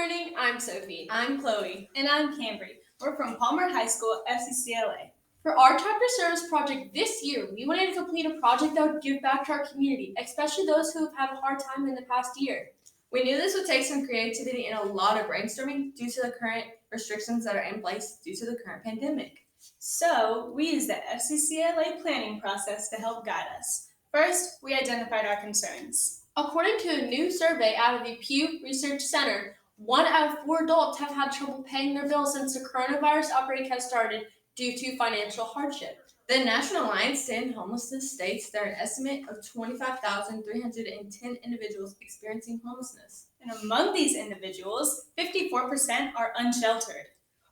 morning, I'm Sophie. I'm Chloe. And I'm Cambry. We're from Palmer High School, FCCLA. For our chapter service project this year, we wanted to complete a project that would give back to our community, especially those who have had a hard time in the past year. We knew this would take some creativity and a lot of brainstorming due to the current restrictions that are in place due to the current pandemic. So, we used the FCCLA planning process to help guide us. First, we identified our concerns. According to a new survey out of the Pew Research Center, 1 out of 4 adults have had trouble paying their bills since the coronavirus outbreak has started due to financial hardship. The National Alliance to End Homelessness states there are an estimate of 25,310 individuals experiencing homelessness. And among these individuals, 54% are unsheltered.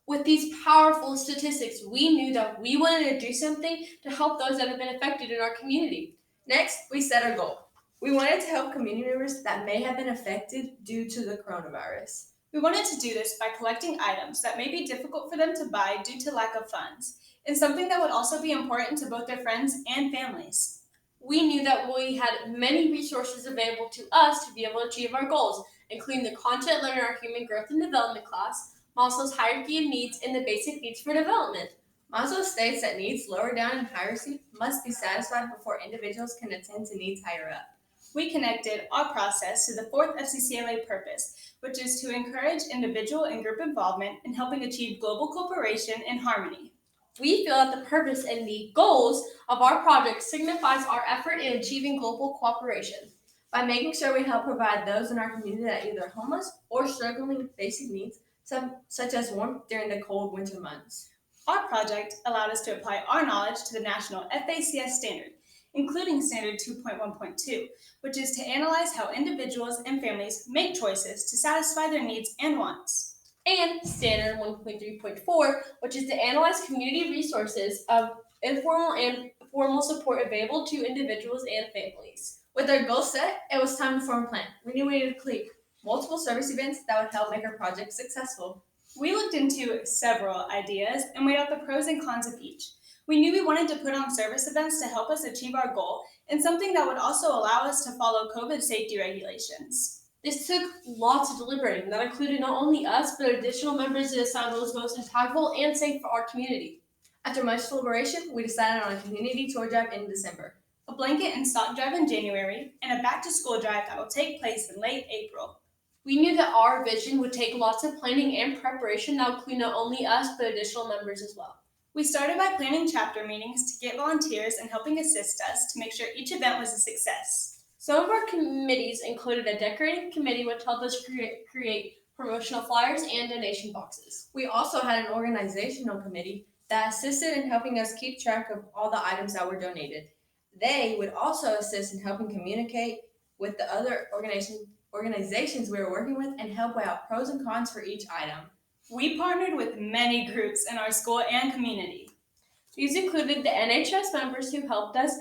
With these powerful statistics, we knew that we wanted to do something to help those that have been affected in our community. Next, we set a goal. We wanted to help community members that may have been affected due to the coronavirus. We wanted to do this by collecting items that may be difficult for them to buy due to lack of funds, and something that would also be important to both their friends and families. We knew that we had many resources available to us to be able to achieve our goals, including the content learned in our Human Growth and Development class, Maslow's hierarchy of needs, and the basic needs for development. Maslow states that needs lower down in hierarchy must be satisfied before individuals can attend to needs higher up. We connected our process to the 4th FCCLA purpose, which is to encourage individual and group involvement in helping achieve global cooperation and harmony. We feel that the purpose and the goals of our project signifies our effort in achieving global cooperation. By making sure we help provide those in our community that are either homeless or struggling with basic needs, such as warmth during the cold winter months. Our project allowed us to apply our knowledge to the national FACS standard, including Standard 2.1.2, which is to analyze how individuals and families make choices to satisfy their needs and wants. And Standard 1.3.4, which is to analyze community resources of informal and formal support available to individuals and families. With our goals set, it was time to form a plan. We knew we needed to complete multiple service events that would help make our project successful. We looked into several ideas and weighed out the pros and cons of each. We knew we wanted to put on service events to help us achieve our goal and something that would also allow us to follow COVID safety regulations. This took lots of deliberating that included not only us, but additional members to decide what was most impactful and safe for our community. After much deliberation, we decided on a community tour drive in December, a blanket and sock drive in January, and a back-to-school drive that will take place in late April. We knew that our vision would take lots of planning and preparation that would include not only us, but additional members as well. We started by planning chapter meetings to get volunteers and helping assist us to make sure each event was a success. Some of our committees included a decorating committee which helped us create promotional flyers and donation boxes. We also had an organizational committee that assisted in helping us keep track of all the items that were donated. They would also assist in helping communicate with the other organizations we were working with and help weigh out pros and cons for each item. We partnered with many groups in our school and community. These included the NHS members who helped us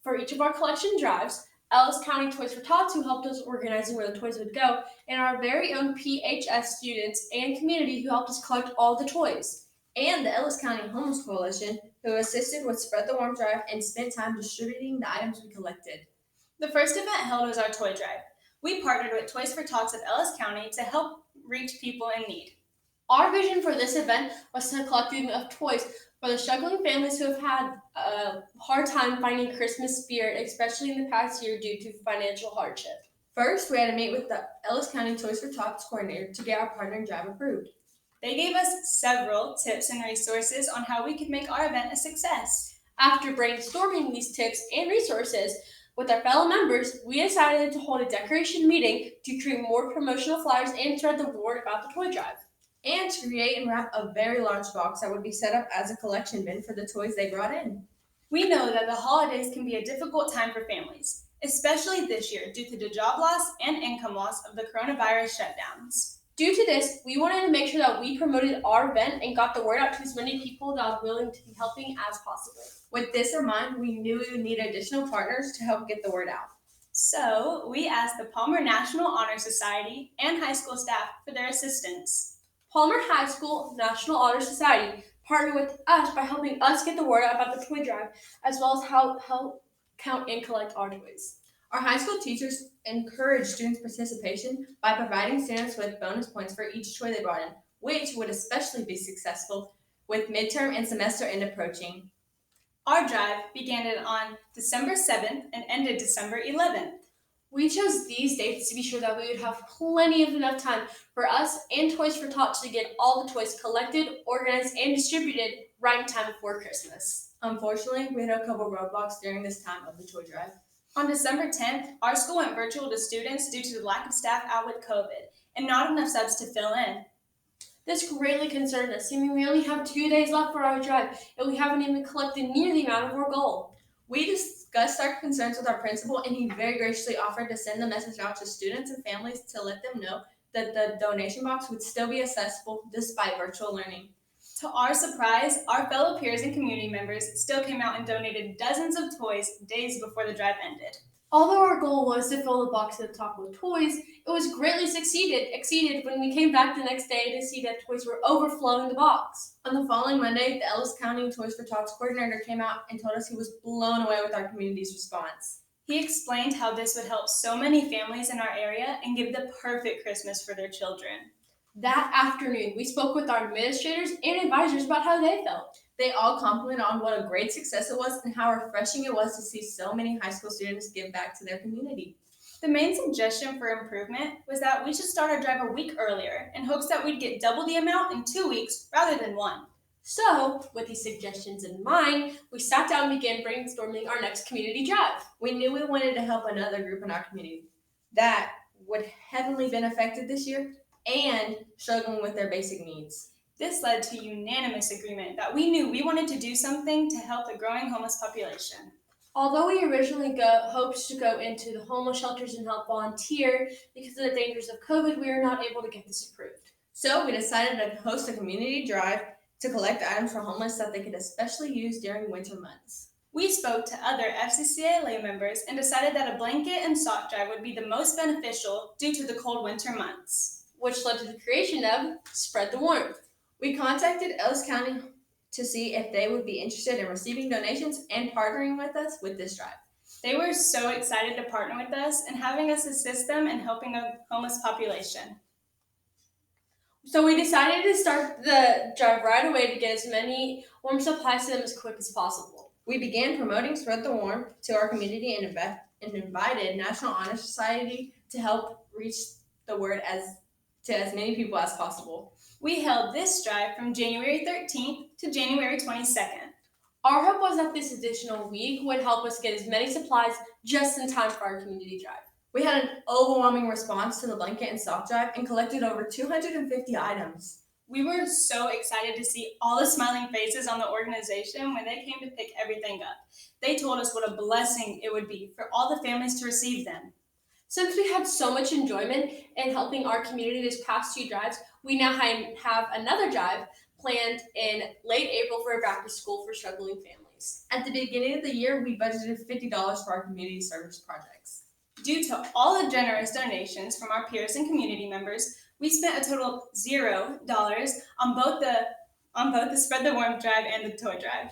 for each of our collection drives, Ellis County Toys for Tots who helped us organizing where the toys would go, and our very own PHS students and community who helped us collect all the toys. And the Ellis County Homeless Coalition who assisted with Spread the Warm drive and spent time distributing the items we collected. The first event held was our toy drive. We partnered with Toys for Tots of Ellis County to help reach people in need. Our vision for this event was to collect enough toys for the struggling families who have had a hard time finding Christmas spirit, especially in the past year due to financial hardship. First, we had to meet with the Ellis County Toys for Tots coordinator to get our partner drive approved. They gave us several tips and resources on how we could make our event a success. After brainstorming these tips and resources with our fellow members, we decided to hold a decoration meeting to create more promotional flyers and spread the word about the toy drive. And to create and wrap a very large box that would be set up as a collection bin for the toys they brought in. We know that the holidays can be a difficult time for families, especially this year due to the job loss and income loss of the coronavirus shutdowns. Due to this, we wanted to make sure that we promoted our event and got the word out to as many people that are willing to be helping as possible. With this in mind, we knew we would need additional partners to help get the word out. So we asked the Palmer National Honor Society and high school staff for their assistance. Palmer High School National Honor Society partnered with us by helping us get the word out about the toy drive, as well as how help count and collect our toys. Our high school teachers encourage students' participation by providing students with bonus points for each toy they brought in, which would especially be successful with midterm and semester end approaching. Our drive began on December 7th and ended December 11th. We chose these dates to be sure that we would have plenty of enough time for us and Toys for Tots to get all the toys collected, organized, and distributed right in time before Christmas. Unfortunately, we had a couple roadblocks during this time of the toy drive. On December 10th, our school went virtual to students due to the lack of staff out with COVID and not enough subs to fill in. This greatly concerned us, seeming we only have 2 days left for our drive, and we haven't even collected near the amount of our goal. We discussed our concerns with our principal, and he very graciously offered to send the message out to students and families to let them know that the donation box would still be accessible despite virtual learning. To our surprise, our fellow peers and community members still came out and donated dozens of toys days before the drive ended. Although our goal was to fill the box at the top with toys, it was greatly exceeded when we came back the next day to see that toys were overflowing the box. On the following Monday, the Ellis County Toys for Tots coordinator came out and told us he was blown away with our community's response. He explained how this would help so many families in our area and give the perfect Christmas for their children. That afternoon, we spoke with our administrators and advisors about how they felt. They all complimented on what a great success it was and how refreshing it was to see so many high school students give back to their community. The main suggestion for improvement was that we should start our drive a week earlier in hopes that we'd get double the amount in 2 weeks rather than 1. So, with these suggestions in mind, we sat down and began brainstorming our next community drive. We knew we wanted to help another group in our community that would heavily been affected this year and struggling with their basic needs. This led to unanimous agreement that we knew we wanted to do something to help the growing homeless population. Although we originally hoped to go into the homeless shelters and help volunteer, because of the dangers of COVID, we were not able to get this approved. So we decided to host a community drive to collect items for homeless that they could especially use during winter months. We spoke to other FCCLA members and decided that a blanket and sock drive would be the most beneficial due to the cold winter months, which led to the creation of Spread the Warmth. We contacted Ellis County to see if they would be interested in receiving donations and partnering with us with this drive. They were so excited to partner with us and having us assist them in helping the homeless population. So we decided to start the drive right away to get as many warm supplies to them as quick as possible. We began promoting Spread the Warmth to our community and invited National Honor Society to help reach the word to as many people as possible. We held this drive from January 13th to January 22nd. Our hope was that this additional week would help us get as many supplies just in time for our community drive. We had an overwhelming response to the blanket and sock drive and collected over 250 items. We were so excited to see all the smiling faces on the organization when they came to pick everything up. They told us what a blessing it would be for all the families to receive them. Since we had so much enjoyment in helping our community this past 2 drives, we now have another drive planned in late April for a back to school for struggling families. At the beginning of the year, we budgeted $50 for our community service projects. Due to all the generous donations from our peers and community members, we spent a total of $0 on both the Spread the Warmth drive and the toy drive.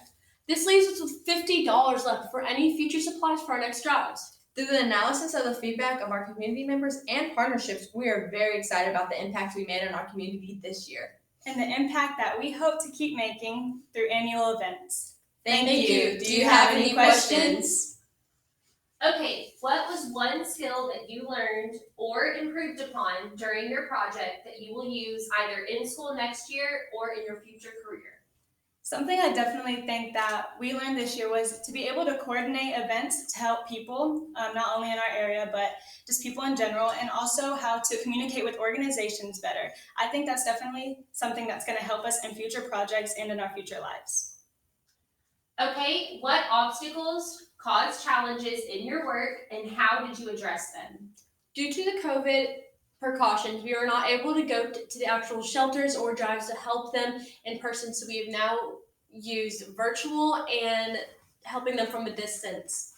This leaves us with $50 left for any future supplies for our next drives. Through the analysis of the feedback of our community members and partnerships, we are very excited about the impact we made on our community this year. And the impact that we hope to keep making through annual events. Thank you. Do you have any questions? Okay, what was one skill that you learned or improved upon during your project that you will use either in school next year or in your future career? Something I definitely think that we learned this year was to be able to coordinate events to help people, not only in our area, but just people in general, and also how to communicate with organizations better. I think that's definitely something that's going to help us in future projects and in our future lives. Okay, what obstacles caused challenges in your work and how did you address them? Due to the COVID precautions, we were not able to go to the actual shelters or drives to help them in person, so we have now used virtual and helping them from a distance.